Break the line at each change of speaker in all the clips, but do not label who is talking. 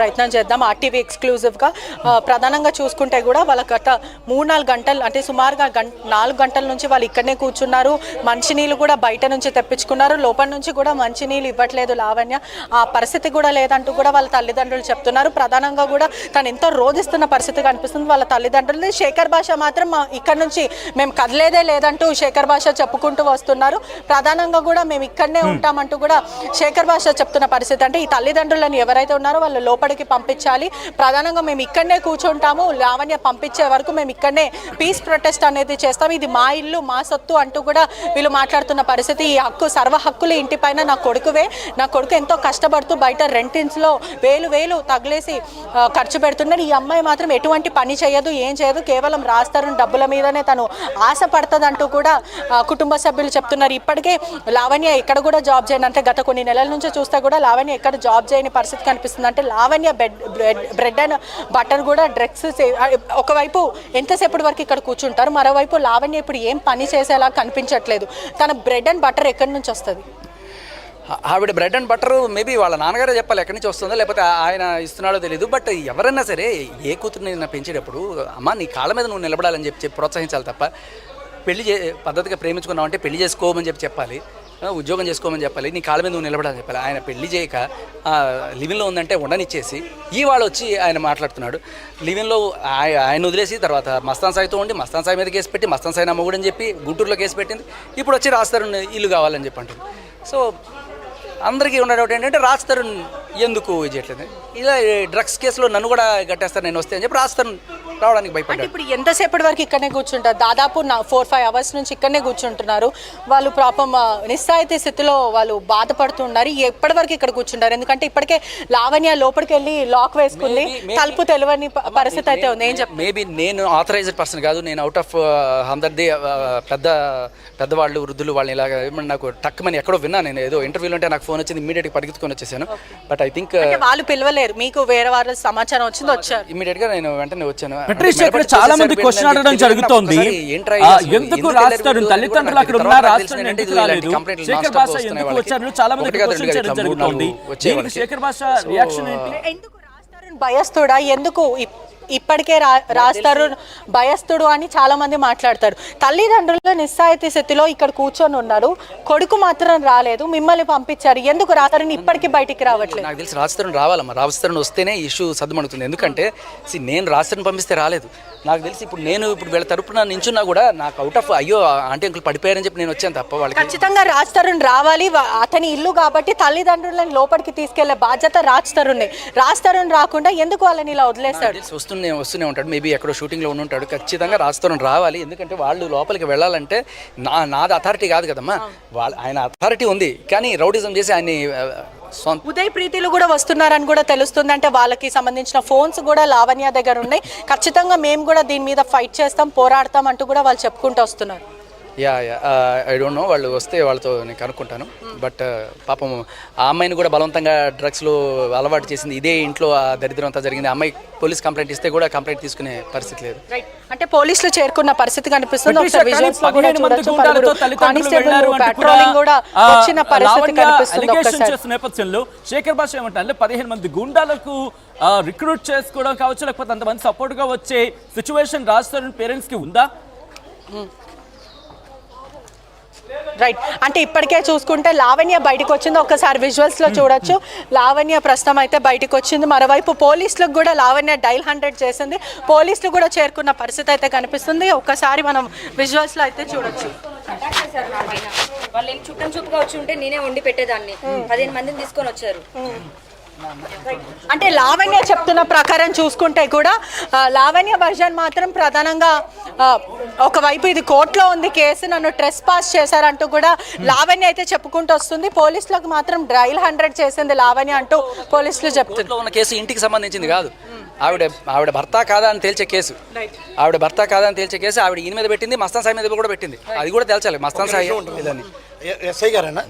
ప్రయత్నం చేద్దాం. ఆర్టీవీ ఎక్స్క్లూజివ్గా ప్రధానంగా చూసుకుంటే కూడా వాళ్ళ గత 3-4 గంటలు అంటే సుమారుగా 4 గంటల నుంచి వాళ్ళు ఇక్కడనే కూర్చున్నారు. మంచినీళ్ళు కూడా బయట నుంచి తెప్పించుకున్నారు. లోపల నుంచి కూడా మంచినీళ్ళు ఇవ్వట్లేదు లావణ్య. ఆ పరిస్థితి కూడా లేదంటూ కూడా వాళ్ళ తల్లిదండ్రులు చెప్తున్నారు. ప్రధానంగా కూడా తను ఎంతో రోధిస్తున్న పరిస్థితి కనిపిస్తుంది వాళ్ళ తల్లిదండ్రులు. శేఖర్ భాష మాత్రం ఇక్కడ నుంచి మేము కదలేదే లేదంటూ శేఖర్ భాష చెప్పుకుంటూ వస్తున్నారు. ప్రధానంగా కూడా మేము ఇక్కడనే ఉంటామంటూ కూడా శేఖర్ భాష చెప్తున్న పరిస్థితి. అంటే ఈ తల్లిదండ్రులను ఎవరైతే ఉన్నారో వాళ్ళు లోపలికి పంపించాలి. ప్రధానంగా మేము ఇక్కడనే కూర్చుంటాము, లావణ్య పంపించే వరకు మేము ఇక్కడనే పీస్ ప్రొటెస్ట్ అనేది చేస్తాం, ఇది మా ఇల్లు మా సొత్తు అంటూ కూడా వీళ్ళు మాట్లాడుతున్న పరిస్థితి. ఈ హక్కు సర్వ హక్కులు ఇంటిపైన నా కొడుకువే, నా కొడుకు ఎంతో కష్టపడుతూ బయట రెంటిన్స్లో వేలు తగిలేసి ఖర్చు పెడుతున్నాడు. ఈ అమ్మాయి మాత్రం ఎటువంటి పని చేయదు, ఏం చేయదు, కేవలం రాస్తారు డబ్బుల మీదనే తను ఆశపడుతుంది అంటూ కూడా కుటుంబ సభ్యులు చెప్తున్నారు. ఇప్పటికే లావణ్య ఎక్కడ కూడా జాబ్ చేయను అంటే గత కొన్ని నెలల నుంచి చూస్తే కూడా లావణ్య ఎక్కడ జాబ్ చేయని పరిస్థితి కనిపిస్తుంది. అంటే లావణ్య బ్రెడ్ అండ్ బటర్ కూడా డ్రగ్స్ ఒకవైపు ఎంతసేపటి వరకు ఇక్కడ కూర్చుంటారు, మరోవైపు లావణ్య ఇప్పుడు ఏం పని చేసేలా కనిపించట్లేదు. తన బ్రెడ్ అండ్ బటర్ ఎక్కడి నుంచి వస్తుంది?
ఆవిడ బ్రెడ్ అండ్ బటర్ మేబీ వాళ్ళ నాన్నగారే చెప్పాలి ఎక్కడి నుంచి వస్తుందో, లేకపోతే ఆయన ఇస్తున్నాడో తెలియదు. బట్ ఎవరైనా సరే ఏ కూతురుని పెంచేటప్పుడు అమ్మ నీ కాళ్ళ మీద నువ్వు నిలబడాలని చెప్పి ప్రోత్సహించాలి తప్ప పద్ధతిగా ప్రేమించుకున్నావు అంటే పెళ్లి చేసుకోమని చెప్పాలి, ఉద్యోగం చేసుకోమని చెప్పాలి, నీ కాళ్ళ మీద నువ్వు నిలబడాలని చెప్పాలి. ఆయన పెళ్లి చేయక లివిన్లో ఉందంటే ఉండనిచ్చేసి వాళ్ళు వచ్చి ఆయన మాట్లాడుతున్నాడు. లివిన్లో ఆయన వదిలేసి తర్వాత మస్తాన్ సాయితో ఉండి మస్తాన్ సాయి మీద కేసు పెట్టి మస్తాన్ సాయి నా మొగుడని చెప్పి గుంటూరులో కేసు పెట్టింది. ఇప్పుడు వచ్చి రాజ్ తరుణ్ ఇల్లు కావాలని చెప్పి అంటుంది. సో అందరికీ ఉన్న డౌట్ ఏంటంటే రాజ్ తరుణ్ ఎందుకు చేయట్లేదు, ఇలా డ్రగ్స్ కేసులో నన్ను కూడా కట్టేస్తారు నేను వస్తే అని చెప్పి రాజ్ తరుణ్ రావడానికి భయపడ్డాడు.
ఇప్పుడు ఎంతసేపటి వరకు ఇక్కడనే కూర్చుంటారు? దాదాపు 4-5 అవర్స్ నుంచి ఇక్కడనే కూర్చుంటున్నారు. వాళ్ళు పాపం నిస్సాయితీ స్థితిలో వాళ్ళు బాధపడుతున్నారు. ఎప్పటి వరకు ఇక్కడ కూర్చుంటారు? ఎందుకంటే ఇప్పటికే లావణ్య లోపలికి వెళ్ళి లాక్ వేసుకుంది, తలుపు తెలియని పరిస్థితి అయితే ఉంది. ఏం చెప్పి
మేబీ నేను ఆథరైజ్డ్ పర్సన్ కాదు, నేను అవుట్ ఆఫ్ అందరిది పెద్దవాళ్ళు వృద్ధులు వాళ్ళని ఇలాగ నాకు టక్మని ఎక్కడో విన్నా. నేను ఏదో ఇంటర్వ్యూలో ఉంటే నాకు ఫోన్ వచ్చింది, ఇమీడియట్గా పరిగెత్తుకొని వచ్చేసాను. బట్ ఐ థింక్
వాళ్ళు పిలవలేరు, మీకు వేరే వాళ్ళ సమాచారం వచ్చింది వచ్చారు,
ఇమీడియట్గా నేను వెంటనే వచ్చాను.
చాలా మంది క్వశ్చన్ అడగడం జరుగుతోంది, ఎందుకు రాజ్ తరుణ్ తల్లిదండ్రులు అక్కడ ఉన్నారు, రాజ్ తరుణ్ ఎందుకు రాలేదు, శేఖర్ భాష ఎందుకు వచ్చారు, చాలా మంది క్వశ్చన్ చేయడం జరుగుతోంది. శేఖర్ భాష రియాక్షన్ ఏంటి?
ఎందుకు రాజ్ తరుణ్ భయస్తుడా? ఎందుకు ఇప్పటికే రాజ్ తరుణ్ భయస్తుడు అని చాలా మంది మాట్లాడతారు. తల్లిదండ్రులు నిస్సాయితీ స్థితిలో ఇక్కడ కూర్చొని ఉన్నారు, కొడుకు మాత్రం రాలేదు, మిమ్మల్ని పంపించారు. ఎందుకు రాజ్ తరుణ్ ఇప్పటికీ బయటికి రావట్లేదు?
నాకు తెలిసి రాజ్ తరుణ్ రావాలమ్మా, రాజ్ తరుణ్ వస్తేనే ఇష్యూ సద్దుమణుతుంది. ఎందుకంటే నేను రాజ్ తరుణ్ పంపిస్తే రాలేదు. నాకు తెలిసి ఇప్పుడు వీళ్ళ తరపున నించున్నా కూడా నాకు అవుట్ ఆఫ్ అయ్యో అంటే అంకుల్ పడిపోయారని చెప్పి నేను వచ్చాను తప్ప వాళ్ళకి
ఖచ్చితంగా రాజ్ తరుణ్ రావాలి. అతని ఇల్లు కాబట్టి తల్లిదండ్రులను లోపలికి తీసుకెళ్లే బాధ్యత రాజ్ తరుణ్. రాజ్ తరుణ్ రాకుండా ఎందుకు వాళ్ళని ఇలా వదిలేస్తాడు?
వస్తూనే ఉంటాడు, మేబీ ఎక్కడో షూటింగ్లో ఉంటాడు. ఖచ్చితంగా రాజ్ తరుణ్ రావాలి. ఎందుకంటే వాళ్ళు లోపలికి వెళ్ళాలంటే నాది అథారిటీ కాదు కదమ్మా, ఆయన అథారిటీ ఉంది, కానీ రౌడిజం చేసి ఆయన్ని
ఉదయ్ ప్రీతిలు కూడా వస్తున్నారని కూడా తెలుస్తుంది. అంటే వాళ్ళకి సంబంధించిన ఫోన్స్ కూడా లావణ్య దగ్గర ఉన్నాయి. ఖచ్చితంగా మేము కూడా దీని మీద ఫైట్ చేస్తాం, పోరాడతాం అంటూ కూడా వాళ్ళు చెప్పుకుంటూ వస్తున్నారు.
ఐ డోంట్ నో, వాళ్ళు వస్తే వాళ్ళతో నేను కనుక్కుంటాను. బట్ పాపం ఆ అమ్మాయిని కూడా బలవంతంగా డ్రగ్స్లో అలవాటు చేసింది, ఇదే ఇంట్లో ఆ దరిద్రం అంతా జరిగింది. ఆ అమ్మాయి పోలీస్ కంప్లైంట్ ఇస్తే కూడా కంప్లైంట్ తీసుకునే పరిస్థితి లేదు.
అంటే పోలీసులు చేరుకున్న పరిస్థితి కనిపిస్తుంది.
నేపథ్యంలో శేఖర్ భాష ఏమంటారు, 15 మంది గుండాలకు రిక్రూట్ చేసుకోవడం కావచ్చు, లేకపోతే అంతమంది సపోర్ట్ గా వచ్చే సిచ్యువేషన్ రాజ్ తరుణ్ పేరెంట్స్ కి ఉందా?
రైట్, అంటే ఇప్పటికే చూసుకుంటే లావణ్య బయటకు వచ్చింది, ఒకసారి విజువల్స్ లో చూడొచ్చు. లావణ్య ప్రస్తుతం అయితే బయటకు వచ్చింది. మరోవైపు పోలీసులకు కూడా లావణ్య డైల్ 100 చేసింది, పోలీసులు కూడా చేరుకున్న పరిస్థితి అయితే కనిపిస్తుంది. ఒక్కసారి మనం విజువల్స్ లో అయితే చూడొచ్చు.
వాళ్ళు చుట్టం చూపుగా వచ్చి ఉంటే నేనే వండి పెట్టేదాన్ని, 15 మందిని తీసుకొని వచ్చారు.
అంటే లావణ్య చెప్తున్న ప్రకారం చూసుకుంటే కూడా లావణ్య వర్జన్ మాత్రం ప్రధానంగా ఒకవైపు ఇది కోర్టులో ఉంది కేసు, నన్ను ట్రెస్ పాస్ చేశారంటూ కూడా లావణ్య అయితే చెప్పుకుంటూ వస్తుంది. పోలీసులకు మాత్రం డైల్ 100 చేసింది లావణ్య అంటూ పోలీసులు చెప్తున్నారు.
ఉన్న కేసు ఇంటికి సంబంధించింది కాదు, ఆవిడ భర్త కాదా అని తేల్చే కేసు. ఆవిడ ఈయన మీద పెట్టింది, మస్తాన్ సాయి మీద కూడా పెట్టింది. అది కూడా తేల్చాలి. మస్తాన్ సాయి
ఎస్ఐ గారేనా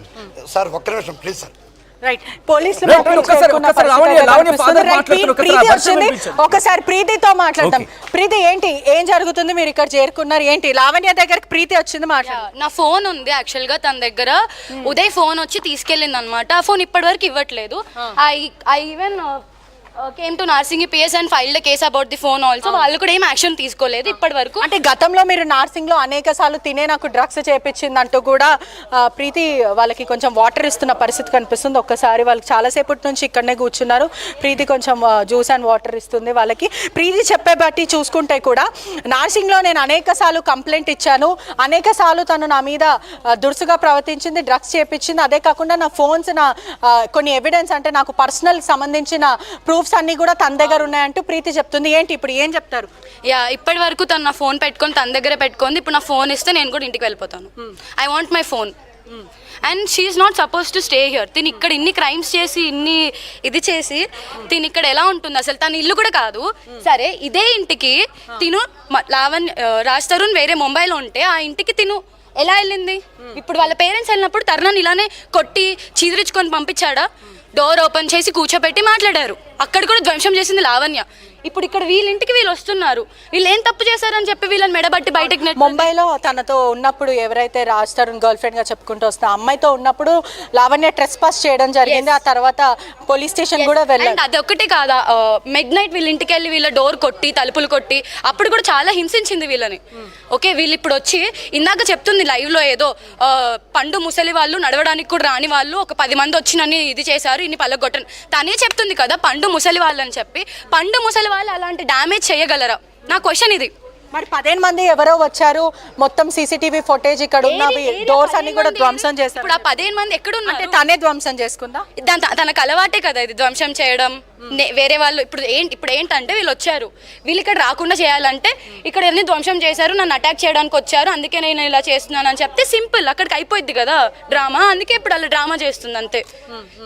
సార్? ఒక్క నిమిషం ప్లీజ్ సార్.
రైట్, పోలీసులు ఒకసారి ప్రీతితో మాట్లాడతాం. ప్రీతి, ఏం జరుగుతుంది? మీరు ఇక్కడ చేరుకున్నారు, ఏంటి? లావణ్య దగ్గరికి ప్రీతి వచ్చింది, మాట్లాడు.
నా ఫోన్ ఉంది యాక్చువల్ గా తన దగ్గర, ఉదయ్ ఫోన్ వచ్చి తీసుకెళ్ళింది అనమాట. ఆ ఫోన్ ఇప్పటి వరకు ఇవ్వట్లేదు. I even came to Narsingi PS and filed case about the phone also. వాళ్ళు కూడా ఏం యాక్షన్ తీసుకోలేదు ఇప్పటి వరకు.
అంటే గతంలో మీరు నార్సింగ్లో అనేక సార్లు తినే నాకు డ్రగ్స్ చేపించింది అంటూ కూడా ప్రీతి వాళ్ళకి కొంచెం వాటర్ ఇస్తున్న పరిస్థితి కనిపిస్తుంది. ఒక్కసారి వాళ్ళకి చాలాసేపటి నుంచి ఇక్కడనే కూర్చున్నారు. ప్రీతి కొంచెం జ్యూస్ అండ్ వాటర్ ఇస్తుంది వాళ్ళకి. ప్రీతి చెప్పే బట్టి చూసుకుంటే కూడా నార్సింగ్లో నేను అనేక సార్లు కంప్లైంట్ ఇచ్చాను, అనేక సార్లు తను నా మీద దురుసుగా ప్రవర్తించింది, డ్రగ్స్ చేపించింది. అదే కాకుండా నా ఫోన్స్, నా కొన్ని ఎవిడెన్స్ అంటే నాకు పర్సనల్ సంబంధించిన ప్రూఫ్స్ అన్ని కూడా తన దగ్గర ఉన్నాయంటూ ప్రీతి చెప్తుంది. ఏంటి ఇప్పుడు ఏం చెప్తారు?
ఇప్పటి వరకు తను నా ఫోన్ పెట్టుకొని తన దగ్గర పెట్టుకుంది. ఇప్పుడు నా ఫోన్ ఇస్తే నేను కూడా ఇంటికి వెళ్ళిపోతాను. I want my phone. And she's not suppose to stay here. తిని ఇక్కడ ఇన్ని క్రైమ్స్ చేసి ఇన్ని ఇది చేసి తిని ఇక్కడ ఎలా ఉంటుంది అసలు? తన ఇల్లు కూడా కాదు. సరే ఇదే ఇంటికి తిను రాజ్ తరుణ్ వేరే ముంబైలో ఉంటే ఆ ఇంటికి తిను ఎలా వెళ్ళింది? ఇప్పుడు వాళ్ళ పేరెంట్స్ వెళ్ళినప్పుడు తరుణ్ ఇలానే కొట్టి చీదరించుకొని పంపించాడా? డోర్ ఓపెన్ చేసి కూర్చోబెట్టి మాట్లాడారు. అక్కడ కూడా ధ్వంసం చేసింది లావణ్య. ఇప్పుడు ఇక్కడ వీళ్ళింటికి వీళ్ళు వస్తున్నారు. వీళ్ళు ఏం తప్పు చేశారని చెప్పి వీళ్ళని మెడబట్టి బయటకు
ముంబైలో తనతో ఉన్నప్పుడు ఎవరైతే రాజ్ తరుణ్ గర్ల్ ఫ్రెండ్ గా చెప్పుకుంటూ వస్తున్న అమ్మాయితో ఉన్నప్పుడు లావణ్య ట్రెస్ పాస్ చేయడం జరిగింది. ఆ తర్వాత పోలీస్ స్టేషన్ కూడా వెళ్ళారు.
అది ఒక్కటే కాదా, మిడ్ నైట్ వీళ్ళ ఇంటికి వెళ్ళి వీళ్ళ డోర్ కొట్టి తలుపులు కొట్టి అప్పుడు కూడా చాలా హింసించింది వీళ్ళని. ఓకే, వీళ్ళు ఇప్పుడు వచ్చి ఇందాక చెప్తుంది లైవ్ లో ఏదో పండు ముసలి వాళ్ళు నడవడానికి కూడా రాని వాళ్ళు ఒక 10 మంది వచ్చి నన్ను ఇది చేశారు, ఇన్ని పల్లగొట్టను. తనే చెప్తుంది కదా పండు ముసలి వాళ్ళు అని చెప్పి. పండు ముసలి వాళ్ళు అలాంటి డ్యామేజ్ చేయగలరా? నా క్వశ్చన్ ఇది.
మరి 15 మంది ఎవరో వచ్చారు, మొత్తం సీసీటీవీ ఫుటేజ్ ఇక్కడ ఉన్నవి, డోర్స్ అన్ని కూడా ధ్వంసం చేశారు.
ఇప్పుడు ఆ 15 మంది ఎక్కడున్నారు?
తనే ధ్వంసం చేసుకుందా?
తనకు అలవాటే కదా ఇది ధ్వంసం చేయడం. వేరే వాళ్ళు ఇప్పుడు ఏంటంటే వీళ్ళు వచ్చారు, వీళ్ళు ఇక్కడ రాకుండా చేయాలంటే ఇక్కడ ఎన్ని ధ్వంసం చేశారు, నన్ను అటాక్ చేయడానికి వచ్చారు, అందుకే నేను ఇలా చేస్తున్నాను అని చెప్తే సింపుల్, అక్కడికి అయిపోద్ది కదా డ్రామా. అందుకే ఇప్పుడు అలా డ్రామా చేస్తుంది అంతే.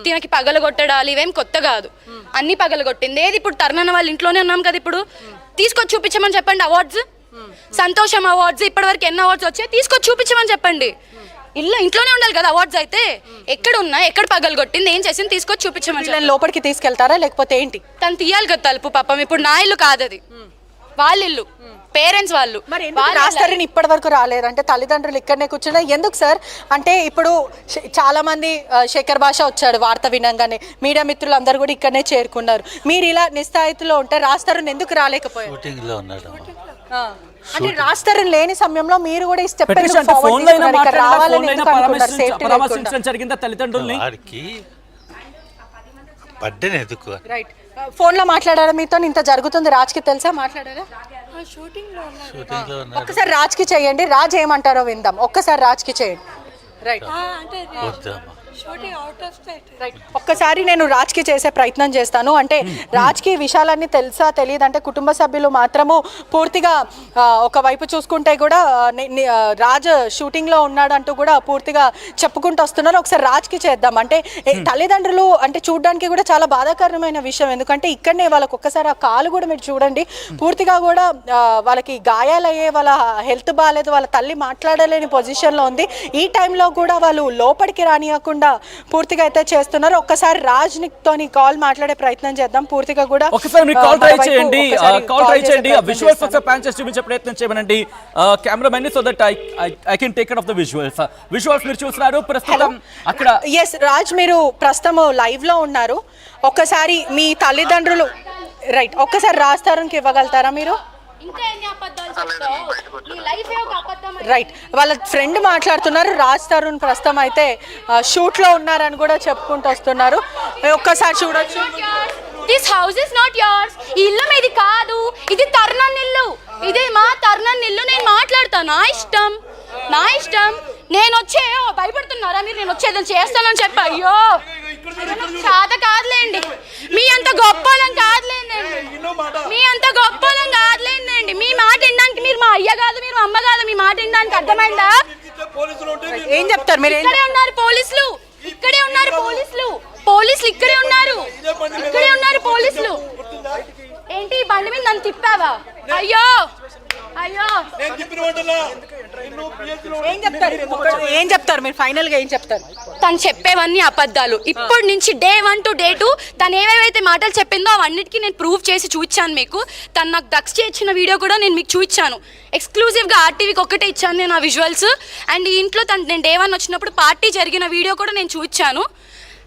తినకి పగలగొట్టడాలు ఇవేం కొత్త కాదు, అన్ని పగలగొట్టింది. ఏది ఇప్పుడు తరుణ్ వాళ్ళ ఇంట్లోనే ఉన్నాం కదా, ఇప్పుడు తీసుకొచ్చి చూపించమని చెప్పండి అవార్డ్స్. సంతోషం అవార్డ్స్ ఇప్పటివరకు ఎన్ని అవార్డ్స్ వచ్చాయి తీసుకొచ్చి చూపించమని చెప్పండి. ఇంట్లోనే ఉండాలి కదా అవార్డ్స్ అయితే. ఎక్కడ ఉన్నా, ఎక్కడ పగలు కొట్టింది, ఏం చేసింది తీసుకొచ్చి చూపించమని.
లోపలికి తీసుకెళ్తారా లేకపోతే ఏంటి?
తను తీయాలి కదా తలుపు. పాపం ఇప్పుడు నా ఇల్లు కాదు, అది వాళ్ళ ఇల్లు, పేరెంట్స్ వాళ్ళు.
రాజ్ తరుణ్ ఇప్పటి వరకు రాలేదు అంటే తల్లిదండ్రులు ఇక్కడనే కూర్చున్నా ఎందుకు సార్? అంటే ఇప్పుడు చాలా మంది శేఖర్ భాష వచ్చాడు వార్త వినంగానే, మీడియా మిత్రులు అందరూ కూడా ఇక్కడనే చేరుకున్నారు. మీరు ఇలా నిస్థాయిలో ఉంటే రాజ్ తరుణ్ ఎందుకు రాలేకపోయారు? అంటే రాజ్ తరుణ్ లేని సమయంలో మీరు కూడా
జరిగిందా తల్లిదండ్రుల్ని?
రైట్, ఫోన్ లో మాట్లాడారా మీతో? ఇంత జరుగుతుంది రాజ్కి తెలుసా? మాట్లాడారా? ఒక్కసారి రాజ్కి చేయండి, రాజ్ ఏమంటారో విందాం. ఒక్కసారి రాజ్కి చేయండి. రైట్, ఒక్కసారి నేను రాజ్కి చేసే ప్రయత్నం చేస్తాను. అంటే రాజ్కి విషయాలన్నీ తెలుసా తెలియదు అంటే కుటుంబ సభ్యులు మాత్రము పూర్తిగా ఒకవైపు చూసుకుంటే కూడా రాజ్ షూటింగ్లో ఉన్నాడంటూ కూడా పూర్తిగా చెప్పుకుంటూ వస్తున్నారు. ఒకసారి రాజ్కి చేద్దాం. అంటే తల్లిదండ్రులు అంటే చూడడానికి కూడా చాలా బాధాకరమైన విషయం. ఎందుకంటే ఇక్కడనే వాళ్ళకి ఒక్కసారి ఆ కాలు కూడా మీరు చూడండి, పూర్తిగా కూడా వాళ్ళకి గాయాలయ్యే, వాళ్ళ హెల్త్ బాగాలేదు, వాళ్ళ తల్లి మాట్లాడలేని పొజిషన్లో ఉంది. ఈ టైంలో కూడా వాళ్ళు లోపలికి రానియకుండా పూర్తిగా అయితే చేస్తున్నారు. ఒక్కసారి రాజ్ తోని కాల్ మాట్లాడే ప్రయత్నం చేద్దాం. పూర్తిగా కూడా
ఒకసారి మీరు కాల్ ట్రై చేయండి, కాల్ ట్రై చేయండి. ఆ విజువల్స్ ఒకసారి ప్లాన్ చేసి చూపించే ప్రయత్నం చేయమనండి cameraman, so that I can take it of the visuals. Visuals మీరు చూస్తున్నారు ప్రస్తుతం అక్కడ.
ఎస్ రాజ్, మీరు ప్రస్తుతం లైవ్ లో ఉన్నారు. ఒక్కసారి మీ తల్లిదండ్రులు రైట్ ఒక్కసారి రాజ్ తరుణ్కి ఇవ్వగలుగుతారా మీరు? రైట్, వాళ్ళ ఫ్రెండ్ మాట్లాడుతున్నారు. రాజ్ తరుణ్ ప్రస్తుతం అయితే షూట్ లో ఉన్నారని కూడా చెప్పుకుంటూ వస్తున్నారు. ఒక్కసారి చూడొచ్చు.
This house is not yours. ఈ ఇల్లు మీది కాదు, ఇది తరుణ్ ఇల్లు. ఇది మా తరుణ్ ఇల్లు. నేను మాట్లాడతాను, నా ఇష్టం, నా ఇష్టం. నేను వచ్చే భయపడుతున్నారా మీరు? నేను వచ్చేదని చేస్తానని చెప్పి అయ్యో చాత కాదులేండి, మీ అంత గొప్పలం కాదులేండి, మీ అంత గొప్పలం కాదులేండి. మీ మాట వినడానికి మీరు మా అయ్య కాదు, మీరు మా అమ్మ కాదు. మీ మాట వినడానికి అర్థమైందా?
ఏం చెప్తారు మీరు?
ఇక్కడే ఉన్నారు పోలీసులు, ఇక్కడే ఉన్నారు పోలీసులు, పోలీసులు ఇక్కడే ఉన్నారు, ఇక్కడే ఉన్నారు పోలీసులు. ఏంటి బండి మీద నన్ను తిప్పావా? అయ్యో అయ్యో,
ఏం చెప్తారు మీరు? ఫైనల్ గా ఏం చెప్తారు?
తను చెప్పేవన్నీ అబద్ధాలు. ఇప్పటి నుంచి డే 1 to day 2 తను ఏవేవైతే మాటలు చెప్పిందో అవన్నిటికీ నేను ప్రూవ్ చేసి చూపించాను మీకు. తను నాకు డ్రగ్స్ చేయించిన వీడియో కూడా నేను మీకు చూపించాను. ఎక్స్క్లూజివ్గా ఆర్టీవీకి ఒక్కటే ఇచ్చాను నేను ఆ విజువల్స్. అండ్ ఈ ఇంట్లో తను నేను డే 1 వచ్చినప్పుడు పార్టీ జరిగిన వీడియో కూడా నేను చూపించాను.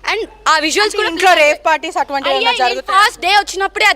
అండ్ ఆ విజువల్స్ కూడా
ఇంట్లో రేప్ పార్టీస్ అటువంటివి ఏమైనా జరుగుతాయి
ఫస్ట్ డే వచ్చినప్పుడే